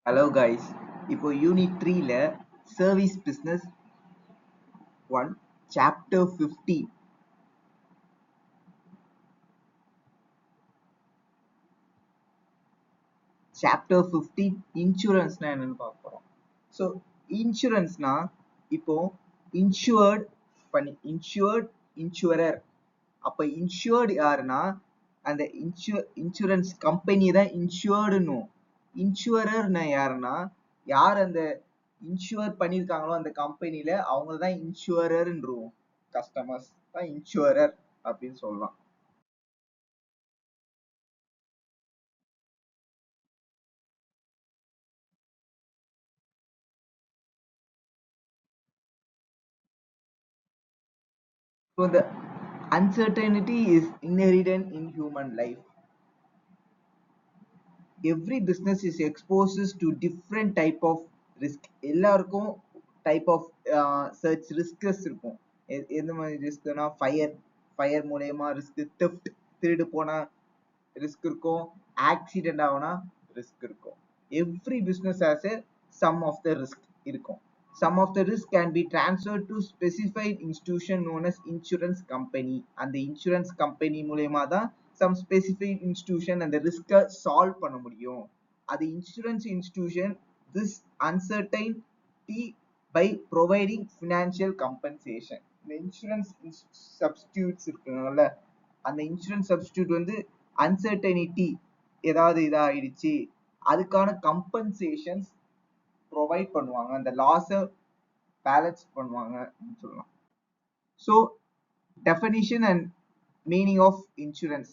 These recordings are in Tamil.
Hello guys, இப்போ யூனிட் 3ல சர்வீஸ் பிசினஸ் 1 சாப்டர் 15 இன்சூரன்ஸ்னா என்னன்னு பார்க்க போறோம். ஸோ இன்சூரன்ஸ்னா இப்போ இன்சூரர். அப்ப இன்சூர்டு யாருன்னா அந்த இன்சூரன்ஸ் கம்பெனி தான் இன்சூர்டுன்னும். இன்சூரர்னா யாருன்னா யார் அந்த இன்சூர் பண்ணிருக்காங்களோ அந்த கம்பெனில அவங்க தான் இன்சூரர்ன்றோம். கஸ்டமர்ஸ் தான் இன்சூரர் அப்படின்னு சொல்லலாம். So the uncertainty is inherent in human life. Every business is exposed to different type of risk. எல்லாருக்கும் டைப் ஆஃப் சர்ச் ரிஸ்கஸ் இருக்கும். எந்த மாதிரி ரிஸ்க்னா ஃபயர் மூலயமா ரிஸ்க், தெஃப்ட் திருடு போனா ரிஸ்க் இருக்கும், ஆக்சிடென்ட் ஆகுனா ரிஸ்க் இருக்கும். Every business has a some of the risk இருக்கும். Some of the risk can be transferred to specified institution known as insurance company. அந்த இன்சூரன்ஸ் கம்பெனி மூலயமா தான் some specific institution அந்த ரிஸ்க சால்வ் பண்ண முடியும். அது insurance institution this uncertainty by providing financial compensation. இந்த இன்சூரன்ஸ் சப்ஸ்டிடியூட்ஸ் இருக்குங்கல்ல, அந்த இன்சூரன்ஸ் சப்ஸ்டிடியூட் வந்து அன்சர்டனிட்டி ஏதாவது இதாயிடுச்சு அதுக்கான கம்பன்சேஷன்ஸ் ப்ரொவைட் பண்ணுவாங்க, அந்த லாஸை பேலன்ஸ் பண்ணுவாங்க அப்படின்னு சொல்லலாம். So definition and meaning of insurance.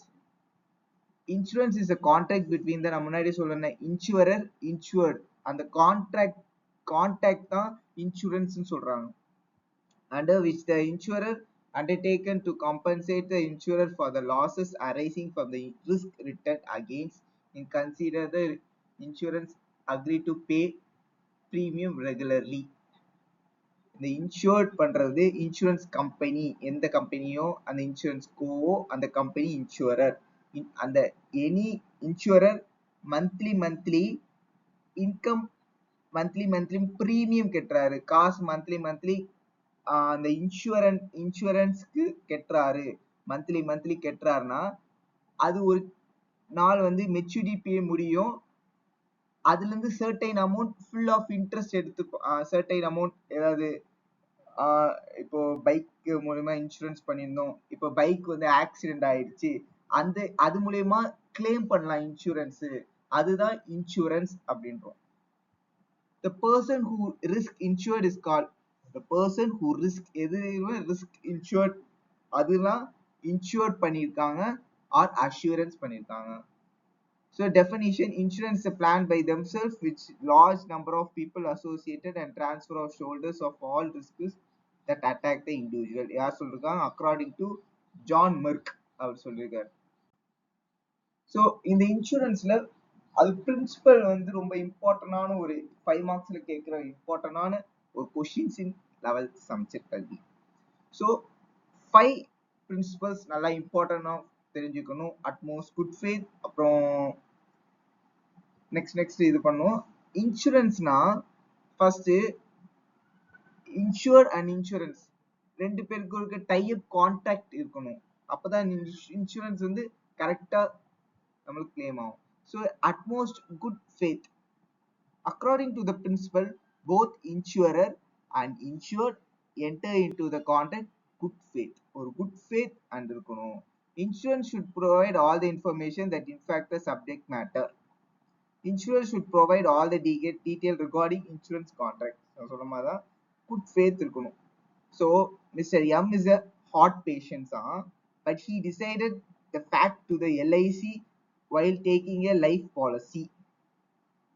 Insurance is a contract between the, நான் முன்னாடி சொல்றேன், இன்சூரர் இன்சூர்ட். அந்த கான்ட்ராக்ட் தான் இன்சூரன்ஸ்னு சொல்றாங்க. Under which the insurer undertaken to compensate the insurer for the losses arising from the risk written against and consider the insurance agree to pay premium regularly. இந்த இன்சூர்ட் பண்றது இன்சூரன்ஸ் கம்பெனி, எந்த கம்பெனியோ அந்த இன்சூரன்ஸ் கோவோ அந்த கம்பெனி இன்சூரர். அந்த any insurer monthly income monthly premium கட்டுறாரு, காசு மந்த்லி அந்த இன்சூரன்ஸ்க்கு கட்டுறாரு, மந்த்லி கட்டுறாருன்னா அது ஒரு நாள் வந்து மெச்சூரிட்டி பே முடியும், அதுல இருந்து certain amount full of interest எடுத்து சர்டைன் அமௌண்ட் ஏதாவது இப்போ பைக் மூலமா இன்சூரன்ஸ் பண்ணியிருந்தோம், இப்போ பைக் வந்து ஆக்சிடென்ட் ஆயிடுச்சு, அது மூலயமா கிளைம் பண்ணலாம் இன்சூரன்ஸ், அதுதான் இன்சூரன்ஸ் அப்படின்றோம். The person who risk insured is called the person who risk insured, அதுதான் insured பண்ணிருக்காங்க or assurance பண்ணிருக்காங்க. So definition: insurance is a plan by themselves which large number of people associated and transfer of shoulders of all risks that attack the individual. யார் சொல்லிருக்காங்க? according to ஜான் மெர்க் அவர் சொல்லிருக்காரு. ஸோ இந்த இன்சூரன்ஸ்ல அது பிரின்சிபல் வந்து ரொம்ப இம்பார்ட்டன்டான ஒரு 5 மார்க்ஸ்ல கேட்கிற இம்பார்ட்டன்டான ஒரு கொஸ்டின்ஸ் இன் 11th சமச்சீர் கல்வி. ஸோ 5 பிரின்சிபல்ஸ் நல்லா இம்பார்ட்டன்டா தெரிஞ்சுக்கணும். அட்மோஸ்ட், குட் ஃபேத், அப்புறம் நெக்ஸ்ட் இது பண்ணுவோம். இன்சூரன்ஸ்னா ஃபர்ஸ்ட் இன்சூர்ட் அண்ட் இன்சூரன்ஸ் ரெண்டு பேருக்கு இருக்க டைப் கான்ட்ராக்ட் இருக்கணும், அப்பதான் இன்சூரன்ஸ் வந்து கரெக்டா நம்மளுக்கு கிளைம் ஆகும். So utmost good faith. According to the principle, both insurer and insured enter into the contract good faith. Or good faith and இருக்கணும். Insurance should provide all the information that in fact the subject matter. Insurance should provide all the detail regarding insurance contract. சொன்ன மாதிரி good faith இருக்கணும். So Mr. M is a heart patient, but he decided the fact to the LIC while taking a life policy.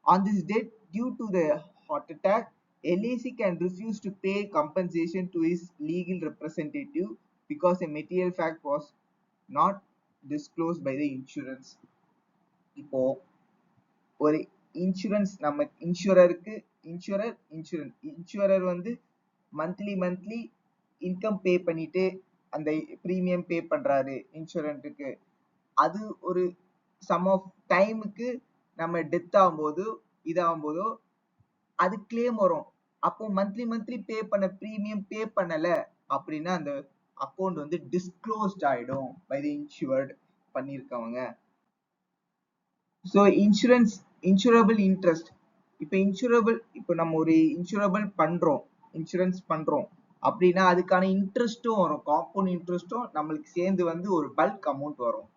On this date, due to the heart attack, LIC can refuse to pay compensation to his legal representative because a material fact was not disclosed by the insurance. இப்போ ஒரு இன்சூரன்ஸ், நம்ம இன்சூரர் வந்து மந்த்லி இன்கம் பே பண்ணிட்டு அந்த பிரீமியம் பே பண்றாரு இன்சூரன்ஸுக்கு. அது ஒரு சம் ஆஃப் டைமுக்கு நம்ம டெத் ஆகும்போது இதாகும்போதோ அது கிளைம் வரும். அப்போ மந்த்லி பே பண்ண பிரீமியம் பே பண்ணல அப்படின்னா அந்த அக்கௌண்ட் வந்து டிஸ்க்ளோஸ்ட் ஆயிடும் பை தி இன்சூர்ட் பண்ணியிருக்கவங்க. So insurable interest. இப்போ நம்ம ஒரு இன்சூரன்ஸ் பண்றோம் அப்படின்னா அதுக்கான இன்ட்ரெஸ்ட்டும் வரும். காம்பவுண்ட் இன்ட்ரெஸ்ட்டும் நம்மளுக்கு சேர்ந்து வந்து ஒரு பல்க் அமௌண்ட் வரும்.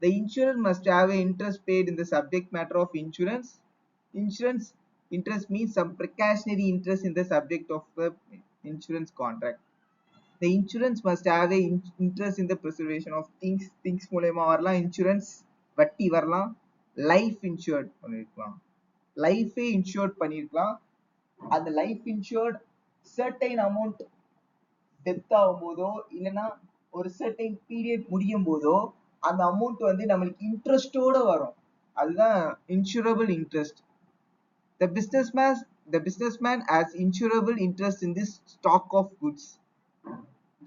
The insurer must have an interest paid in the subject matter of insurance. Insurance interest means some precautionary interest in the subject of the insurance contract. The insurance must have a interest in the preservation of things மூலமா வரலாம். இன்சூரன்ஸ் வட்டி வரலாம். லைஃப் இன்சூர்ட் பண்ணிருக்கலாம். லைஃபே இன்சூர்ட் பண்ணிருக்கலாம். அந்த life insured certain amount death ஆகும் போதோ இல்லைன்னா ஒரு சர்டைன் பீரியட் முடியும் போதோ அந்த அமௌண்ட் வந்து நம்மளுக்கு இன்ட்ரெஸ்டோட வரும். அதுதான் இன்சூரபிள் interest. The businessman has insurable interest in this stock of goods.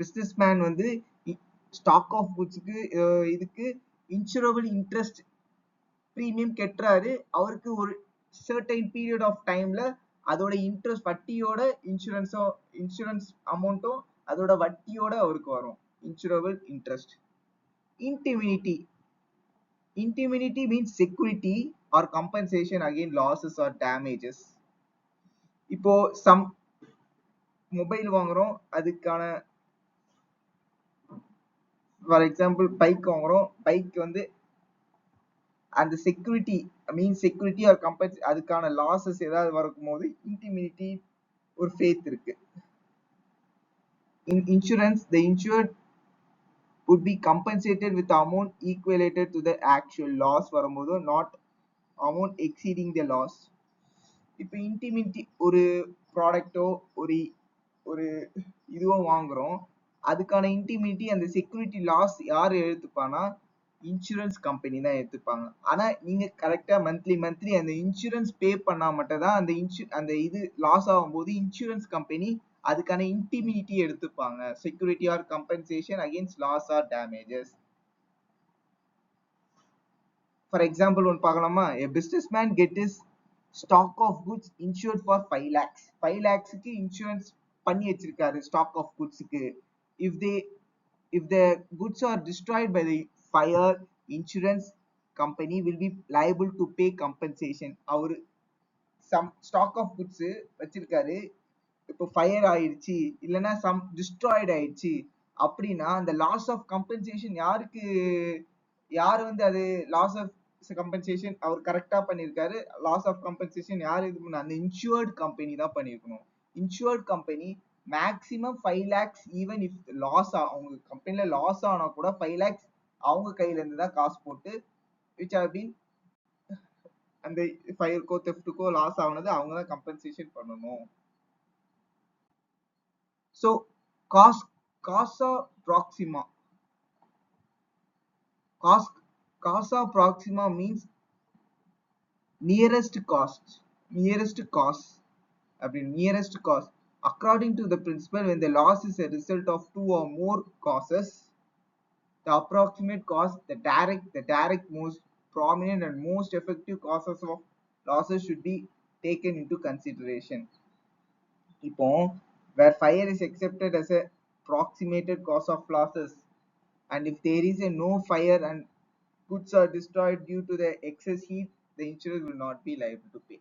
Businessman வந்து stock of goodsக்கு இதுக்கு insurable interest பிரீமியம் கட்டுறாரு. அவருக்கு ஒரு certain period of timeல அதோட இன்ட்ரெஸ்ட் வட்டியோட இன்சூரன்ஸ் அமௌண்ட்டும் அதோட வட்டியோட அவருக்கு வரும். இன்சூரபிள் interest. Indemnity means security or compensation against losses or damages. இப்போ சம் மொபைல் வாங்குறோம், அதுக்கான ஃபார் எக்ஸாம்பிள் பைக் வாங்குறோம், பைக் வந்து அந்த செக்யூரிட்டி ஆர் அதுக்கான லாசஸ் ஏதாவது வரும்போது இன்டிமினிட்டி ஒரு ஃபேத் இருக்கு. In insurance, the insured would be compensated with amount equated to the actual loss வரும்போது not amount exceeding the loss. இப்போ இன்டிமினிட்டி ஒரு ப்ராடக்டோ ஒரு இதுவோ வாங்குறோம், அதுக்கான இன்டிமினிட்டி அந்த செக்யூரிட்டி லாஸ் யார் எடுத்துப்பானா இன்சூரன்ஸ் கம்பெனி தான் எடுத்துப்பாங்க. ஆனா நீங்க கரெக்டா மந்த்லி அந்த இன்சூரன்ஸ் பே பண்ணா மட்டும் தான் அந்த இது லாஸ் ஆகும்போது இன்சூரன்ஸ் கம்பெனி அதுக்கான இன்டிமினிட்டி எடுத்துப்பாங்க. Security or compensation against loss or damages. For example ஒன்று பார்க்கலாமா? A businessman get his stock of goods insured for 5 lakhs. 5 lakhsக்கு இன்சூரன்ஸ் பண்ணி வச்சிருக்காரு ஸ்டாக் ஆஃப் குட்ஸ்க்கு. If the goods are destroyed by the fire, insurance company will be liable to pay compensation. அவரு some stock of goods வச்சிருக்காரு, இப்போ ஃபயர் ஆயிடுச்சு இல்லைன்னா சம் டிஸ்ட்ராய்ட் ஆயிடுச்சு அப்படின்னா அந்த லாஸ் ஆஃப் கம்பன்சேஷன் யாரு வந்து அது லாஸ் ஆஃப் கம்பன்சேஷன் அவர் கரெக்டா பண்ணிருக்காரு. லாஸ் ஆஃப் கம்பன்சேஷன் யார் இது பண்ண அந்த இன்சூர்ட் கம்பெனி தான் பண்ணிருக்கணும். Insured company maximum 5 lakhs even if loss அவங்க கம்பெனில லாஸ் ஆனா கூட 5 lakhs அவங்க கையில இருந்து தான் காசு போட்டு which have been அந்த ஃபயர்க்கோ தெஃப்ட்டுக்கோ லாஸ் ஆனது அவங்க தான் கம்பன்சேஷன் பண்ணணும். So causa proxima means nearest cause. According to the principle, when the loss is a result of 2 or more causes, the approximate cause, the direct most prominent and most effective causes of losses should be taken into consideration. இப்போ where fire is accepted as a proximated cause of losses, and if there is a no fire and goods are destroyed due to the excess heat, the insurer will not be liable to pay.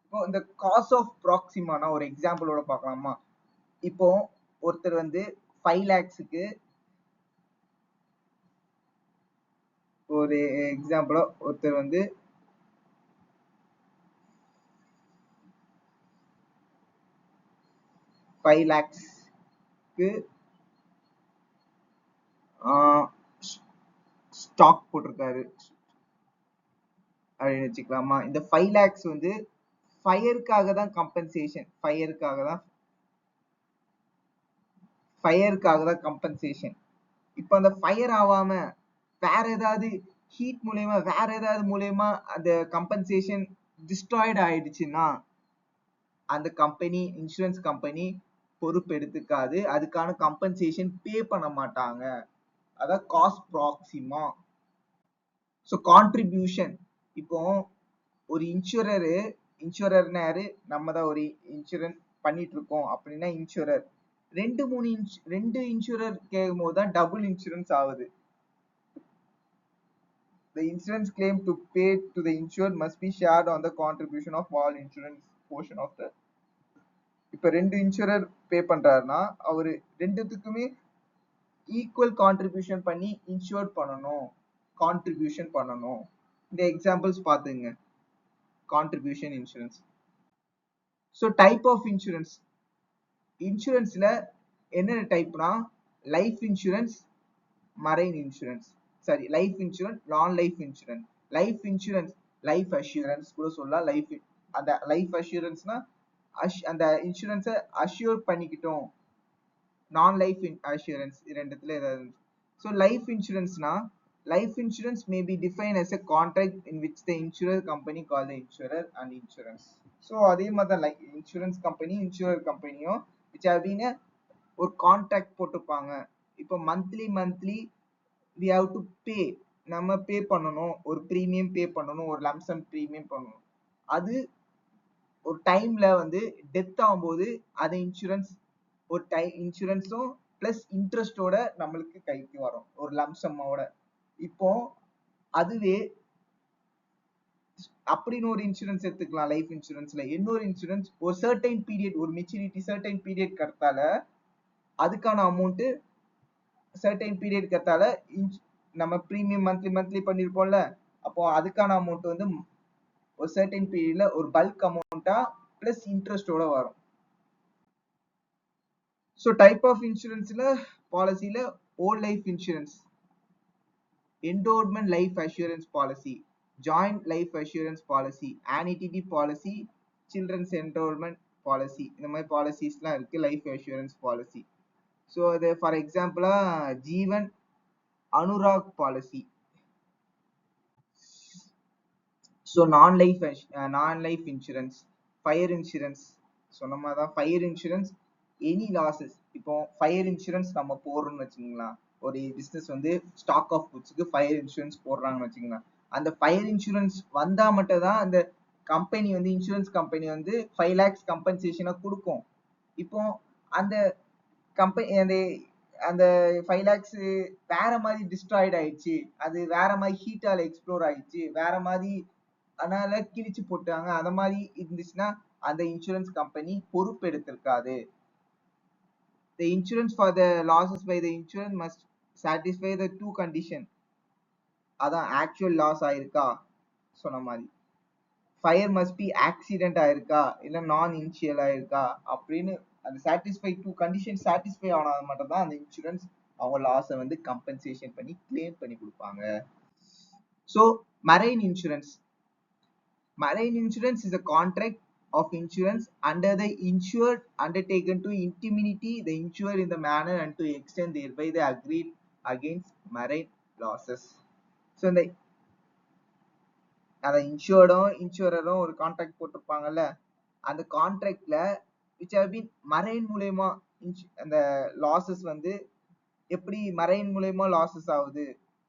இப்போ இந்த காஸ் ஆஃப் ப்ராக்சிமானா ஒரு எக்ஸாம்பிளோட பார்க்கலாமா? இப்போ ஒருத்தர் வந்து 5 lakhsக்கு ஒரு எக்ஸாம்பிளா ஒருத்தர் வந்து 5 lakhsக்கு ஸ்டாக் போட்டிருக்காரு அப்படின்னு வச்சுக்கலாமா? இந்த 5 lakhs வந்து ஃபயருக்காக தான் கம்பன்சேஷன். இப்போ அந்த ஃபயர் ஆகாம வேற ஏதாவது ஹீட் மூலயமா அந்த கம்பன்சேஷன் டிஸ்ட்ராய்ட் ஆயிடுச்சுன்னா அந்த இன்சூரன்ஸ் கம்பெனி பொறுப்பு எடுத்துக்காது, அதுக்கான கம்பன்சேஷன் பே பண்ண மாட்டாங்க. அதான் காஸ்ட் ப்ராக்சிமா. So contribution. இப்போ ஒரு இன்சூரர்னா யாரு? நம்ம தான் ஒரு இன்சூரன்ஸ் பண்ணிட்டு இருக்கோம் அப்படின்னா இன்சூரர். ரெண்டு இன்சூரர் கேட்கும் போது தான் டபுள் இன்சூரன்ஸ் ஆகுது. The insurance claim to pay to the insured must be shared on the contribution of all insurance portion of the. இப்ப ரெண்டு இன்சூரர் பே பண்றாருன்னா அவரு ரெண்டுத்துக்குமே ஈக்குவல் கான்ட்ரிபியூஷன் பண்ணி இன்சூர் பண்ணணும், கான்ட்ரிபியூஷன் பண்ணணும். இந்த எக்ஸாம்பிள்ஸ் பாத்துங்க. Contribution insurance. So type of இன்சூரன்ஸ்ல என்னென்ன டைப்னா life insurance, marine insurance, sorry life insurance, non life insurance. Life assurance கூட சொல்லலாம். அந்த லைஃப் அஷூரன்ஸ்னா அந்த இன்சூரன்ஸை அஷ்யூர் பண்ணிக்கிட்டோம். நான் லைஃப் அஷூரன்ஸ் ரெண்டுத்துல ஏதாவது. So life insurance may be defined as a contract in which the insurer company called the insurer and insurance. So அதே மாதிரி தான் லைக் இன்சூரன்ஸ் கம்பெனி இன்சூரர் கம்பெனியும் which have been ஒரு கான்ட்ராக்ட் போட்டிருப்பாங்க. இப்போ monthly we have to pay, நம்ம பே பண்ணணும், ஒரு ப்ரீமியம் பே பண்ணணும், ஒரு லம்சம் ப்ரீமியம் பண்ணணும். அது ஒரு டைம்ல வந்து டெத் ஆகும்போது அது இன்சூரன்ஸும் பிளஸ் இன்ட்ரெஸ்டோட நம்மளுக்கு கைக்கு வரும், ஒரு லம்சம்மோட. இப்போ அதுவே அப்படின்னு ஒரு இன்சூரன்ஸ் எடுத்துக்கலாம். லைஃப் இன்சூரன்ஸ்ல இன்னொரு இன்சூரன்ஸ் ஒரு சர்டைன் பீரியட், ஒரு மெச்சூரிட்டி சர்டைன் பீரியட் கட்டால அதுக்கான அமௌண்ட் சர்டைன் பீரியட் கட்டால நம்ம ப்ரீமியம் மந்த்லி பண்ணிருப்போம்ல, அப்போ அதுக்கான அமௌண்ட் வந்து ஒரு சர்டைன் பீரியட்ல ஒரு பல்க் அமௌண்டா பிளஸ் இன்ட்ரெஸ்டோட வரும். ஸோ டைப் ஆஃப் இன்சூரன்ஸ்ல பாலிசியில whole life insurance, endowment life assurance policy, joint life assurance policy, annuity policy, children's endowment policy. இந்த மாதிரி பாலிசிஸ்லாம் இருக்கு லைஃப் அஷூரன்ஸ் பாலிசி. ஸோ அது ஃபார் எக்ஸாம்பிளா ஜீவன் அனுராக் பாலிசி. ஸோ நான் லைஃப் இன்சூரன்ஸ், ஃபயர் இன்சூரன்ஸ். சொன்ன மாதிரி தான் ஃபயர் இன்சூரன்ஸ் எனி லாசஸ். இப்போ ஃபயர் இன்சூரன்ஸ் நம்ம போடுறோம்னு வச்சுக்கோங்களா, ஒரு பிசினஸ் வந்து ஸ்டாக் ஆஃப் குட்ஸ்க்கு ஃபயர் இன்சூரன்ஸ் போடுறாங்கன்னு வச்சுக்கோங்களேன். அந்த ஃபயர் இன்சூரன்ஸ் வந்தா மட்டும் தான் அந்த கம்பெனி வந்து இன்சூரன்ஸ் கம்பெனி வந்து 5 lakhs கம்பன்சேஷனை கொடுக்கும். இப்போ அந்த கம்பெனி அந்த 5 lakhs வேற மாதிரி டிஸ்ட்ராய்ட் ஆயிடுச்சு, அது வேற மாதிரி ஹீட்டால எக்ஸ்ப்ளோர் ஆயிடுச்சு, வேற மாதிரி அதனால கிழிச்சு போட்டாங்க, அந்த மாதிரி இருந்துச்சுன்னா அந்த இன்சூரன்ஸ் கம்பெனி பொறுப்பு எடுத்திருக்காது. The insurance for the losses by the insurance must satisfy the two condition. அதான் ஆக்சுவல் லாஸ் ஆயிருக்கா சொன்ன மாதிரி, ஃபயர் மஸ்ட் பி ஆக்சிடென்ட் ஆயிருக்கா இல்ல நான் இனிஷியல் ஆயிருக்கா அப்படின்னு அந்த சாட்டிஸ்ஃபை டூ கண்டிஷன் சாட்டிஸ்ஃபை ஆனது மட்டும் தான் அந்த இன்சூரன்ஸ் அவங்க லாஸை வந்து கம்பன்சேஷன் பண்ணி கிளைம் பண்ணி கொடுப்பாங்க. So marine insurance is a contract of insurance under the insured undertaken to indemnity the insured in the manner and to extend thereby the agreed against marine losses. So இந்த அந்த இன்சூரரும் ஒரு கான்ட்ராக்ட் போட்டிருப்பாங்கல்ல, அந்த கான்ட்ராக்ட்ல which have been மரைன் மூலயமா அந்த லாசஸ் வந்து எப்படி மரைன் மூலயமா லாசஸ் ஆகுது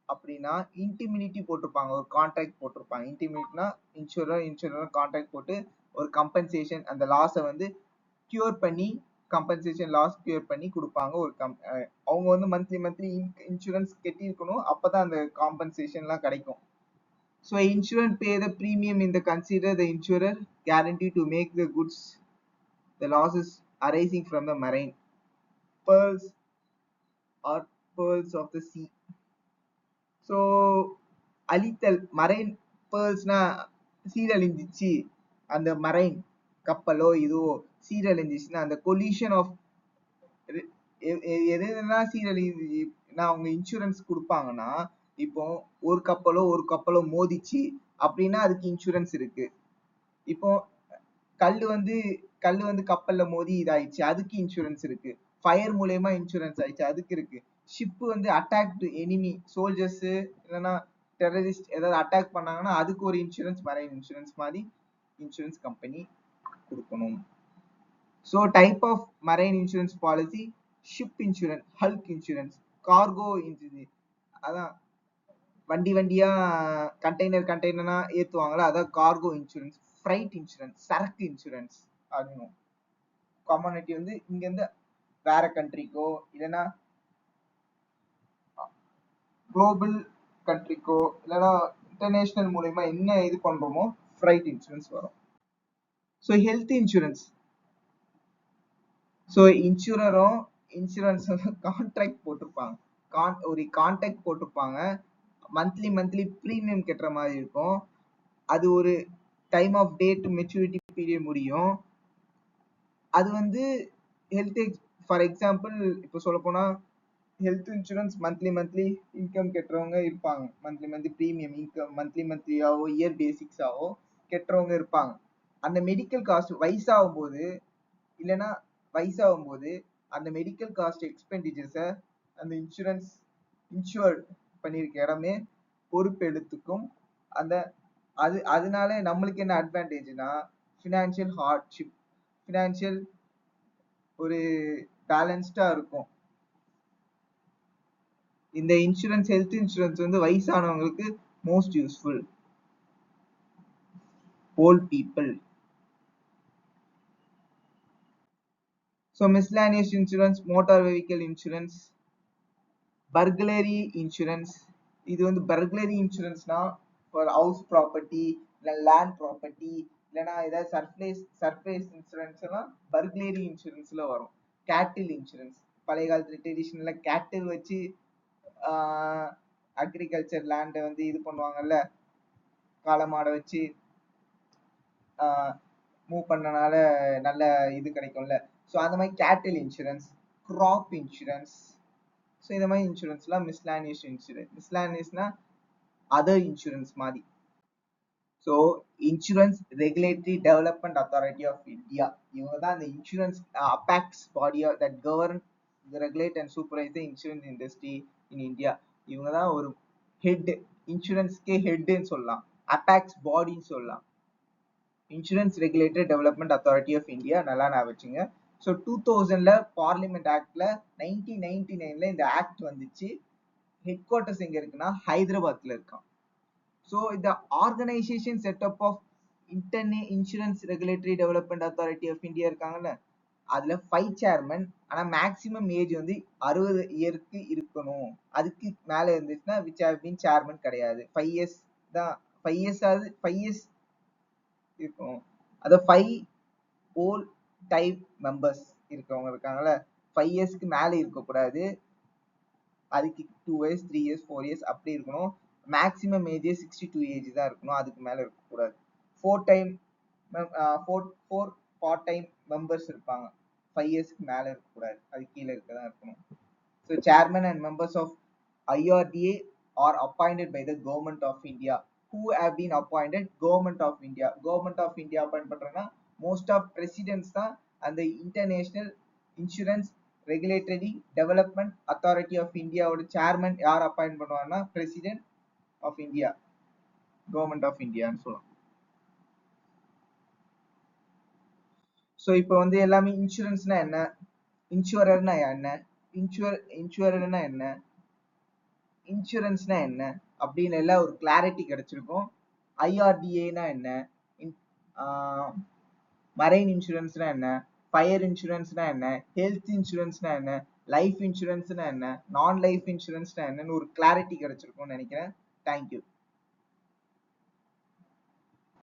அப்படின்னா இன்டிமினிட்டி போட்டிருப்பாங்க, ஒரு கான்ட்ராக்ட் போட்டிருப்பாங்க. இன்டிமினிட்டினா இன்சூரர் கான்ட்ராக்ட் போட்டு ஒரு கம்பன்சேஷன் அந்த லாஸை வந்து கியூர் பண்ணி கம்பன்சேஷன் லாஸ் கியூர் பண்ணி கொடுப்பாங்க. ஒரு அவங்க வந்து மந்த்லி இன்சூரன்ஸ் கட்டியிருக்கணும், அப்பதான் அந்த காம்பன்சேஷன்லாம் கிடைக்கும். So insurance pay the premium in the consider the insurer guarantee to make the goods the losses arising from the marine pearls or pearls of the sea. So அழித்தல், மரைன் பேர்ல்ஸ்னா சீரழிஞ்சிச்சு, அந்த மரைன் கப்பலோ இதுவோ சீரழிஞ்சிச்சுன்னா அந்த கொலிஷன் ஆஃப் எதுனா சீரழிஞ்சுன்னா அவங்க இன்சூரன்ஸ் கொடுப்பாங்கன்னா, இப்போ ஒரு கப்பலோ மோதிச்சு அப்படின்னா அதுக்கு இன்சூரன்ஸ் இருக்கு. இப்போ கல்லு வந்து கப்பல்ல மோதி இதாயிடுச்சு, அதுக்கு இன்சூரன்ஸ் இருக்கு. ஃபயர் மூலயமா இன்சூரன்ஸ் ஆயிடுச்சு, அதுக்கு இருக்கு. ஷிப் வந்து அட்டாக்டு எனிமி சோல்ஜர்ஸ் இல்லைன்னா டெரரிஸ்ட் ஏதாவது அட்டாக் பண்ணாங்கன்னா அதுக்கு ஒரு இன்சூரன்ஸ் மரைன் இன்சூரன்ஸ் மாதிரி இன்சூரன்ஸ் கம்பெனி கொடுக்கணும். So type of marine insurance policy, ship insurance, hulk insurance, cargo insurance. அதான் வண்டி வண்டியா கண்டெய்னரா ஏத்துவாங்களா, அதான் கார்கோ இன்சூரன்ஸ். ஃப்ரைட் இன்சூரன்ஸ், சரக்கு இன்சூரன்ஸ் அப்படின்னு. கமாடிட்டி வந்து இங்க இருந்து வேற கண்ட்ரிக்கோ இல்லைன்னா குளோபல் கண்ட்ரிக்கோ இல்லைன்னா இன்டர்நேஷனல் மூலயமா என்ன இது பண்றோமோ ஃப்ரைட் இன்சூரன்ஸ் வரும். So health insurance. ஸோ இன்சூரரும் இன்சூரன்ஸ் கான்ட்ராக்ட் போட்டிருப்பாங்க. ஒரு கான்ட்ராக்ட் போட்டிருப்பாங்க. மந்த்லி ப்ரீமியம் கட்டுற மாதிரி இருக்கும். அது ஒரு time of date maturity period முடியும். அது வந்து ஹெல்த் ஃபார் எக்ஸாம்பிள் இப்போ சொல்ல போனா ஹெல்த் இன்சூரன்ஸ் மந்த்லி இன்கம் கட்டுறவங்க இருப்பாங்க. மந்த்லி ப்ரீமியம் இன்கம் மந்த்லியாவோ இயர் பேசிக்ஸாவோ கட்டுறவங்க இருப்பாங்க. அந்த மெடிக்கல் காஸ்ட் வயசாகும் போது அந்த மெடிக்கல் காஸ்ட் எக்ஸ்பெண்டிச்சர்ஸை அந்த இன்சூர்ட் பண்ணியிருக்க இடமே பொறுப்பு எடுத்துக்கும். அதனால நம்மளுக்கு என்ன அட்வான்டேஜ்னா ஃபினான்ஷியல் ஒரு பேலன்ஸ்டா இருக்கும். இந்த இன்சூரன்ஸ் ஹெல்த் இன்சூரன்ஸ் வந்து வயசானவங்களுக்கு most useful. Old people. So miscellaneous insurance, motor vehicle insurance, burglary insurance. இது வந்து பர்குலரி இன்சூரன்ஸ்னா ஃபார் ஹவுஸ் ப்ராப்பர்ட்டி இல்லை லேண்ட் ப்ராப்பர்ட்டி இல்லைன்னா ஏதாவது சர்ஃபேஸ் இன்சூரன்ஸ் எல்லாம் பர்குலரி இன்சூரன்ஸ்ல வரும். கேட்டில் இன்சூரன்ஸ், பழைய காலத்துல ட்ரெடிஷனல்ல கேட்டில் வச்சு அக்ரிகல்ச்சர் லேண்டை வந்து இது பண்ணுவாங்கல்ல, காளமாடை வச்சு மூவ் பண்ணனால நல்ல இது கிடைக்கும்ல. ஸோ அந்த மாதிரி கேட்டில் இன்சூரன்ஸ், கிராப் இன்சூரன்ஸ். ஸோ இந்த மாதிரி இன்சூரன்ஸ்லாம் மிஸ்லானியஸ் இன்சூரன்ஸ். மிஸ்லானியஸ்னா அதர் இன்சூரன்ஸ் மாதிரி. So insurance regulatory development authority of India, இவங்க தான் இந்த இன்சூரன்ஸ் அபேக்ஸ் பாடியா that govern regulate and supervise the insurance industry in India. இவங்க தான் ஒரு ஹெட், இன்சூரன்ஸ்க்கே ஹெட்னு சொல்லலாம், அபேக்ஸ் பாடின்னு சொல்லலாம். Insurance regulatory development authority of India, நல்லா ஞாபகம் வச்சுங்க. ஸோ 2000ல பார்லிமெண்ட் ஆக்ட்ல 1999ல இந்த ஆக்ட் வந்துச்சு. ஹெட் குவார்டர்ஸ் எங்க இருக்குன்னா ஹைதராபாத்ல இருக்கான். ஸோ இந்த organisation setup of insurance regulatory development authority of India இருக்காங்கல்ல, அதுல 5 சேர்மன். ஆனா மேக்சிமம் ஏஜ் வந்து 60 இயருக்கு இருக்கணும். அதுக்கு மேல இருந்துச்சுன்னா விச் ஹேவ் பீன் சேர்மன் கிடையாது. 5 இயர்ஸ் தான், 5 இயர்ஸ் இருக்கும். அத 5 ஓல் டைப் மெம்பர்ஸ் இருக்கவங்க இருக்காங்கல்ல, 5 இயர்ஸ்க்கு மேல இருக்கக்கூடாது. அதுக்கு 2 இயர்ஸ் 3 இயர்ஸ் 4 இயர்ஸ் அப்படி இருக்கணும். மேக்ஸிமம் ஏஜ் 62 ஏஜ் தான் இருக்கணும், அதுக்கு மேல இருக்கக்கூடாது. 4 பார்ட் டைம் மெம்பர்ஸ் இருப்பாங்க. 5 இயர்ஸ்க்கு மேல இருக்கக்கூடாது, அது கீழே இருக்கதான் இருக்கணும். So chairman and members of IRDA are appointed by the government of India. Who have been appointed? Government of India. Government of India appoint பண்றேன்னா most of presidents தான் அந்த international insurance regulatory development authority of இந்தியாவோட சேர்மன் யார் அப்பாயிண்ட் பண்ணுவாங்கன்னா president of India, government of இந்தியான்னு சொல்லலாம். ஸோ இப்போ வந்து எல்லாமே இன்சூரன்ஸ்னா என்ன, இன்சூரர்னா என்ன, இன்சூரர்னா என்ன, இன்சூரன்ஸ்னா என்ன அப்படின்னு எல்லாம் ஒரு கிளாரிட்டி கிடைச்சிருக்கும். ஐஆர்டிஏனா என்ன, மரைன் இன்சூரன்ஸ்னா என்ன, ஃபயர் இன்சூரன்ஸ்னா என்ன, ஹெல்த் இன்சூரன்ஸ்னா என்ன, லைஃப் இன்சூரன்ஸ்னா என்ன, நான் லைஃப் இன்சூரன்ஸ்னா என்னன்னு ஒரு கிளாரிட்டி கிடைச்சிருக்கும்னு நினைக்கிறேன். தேங்க்யூ.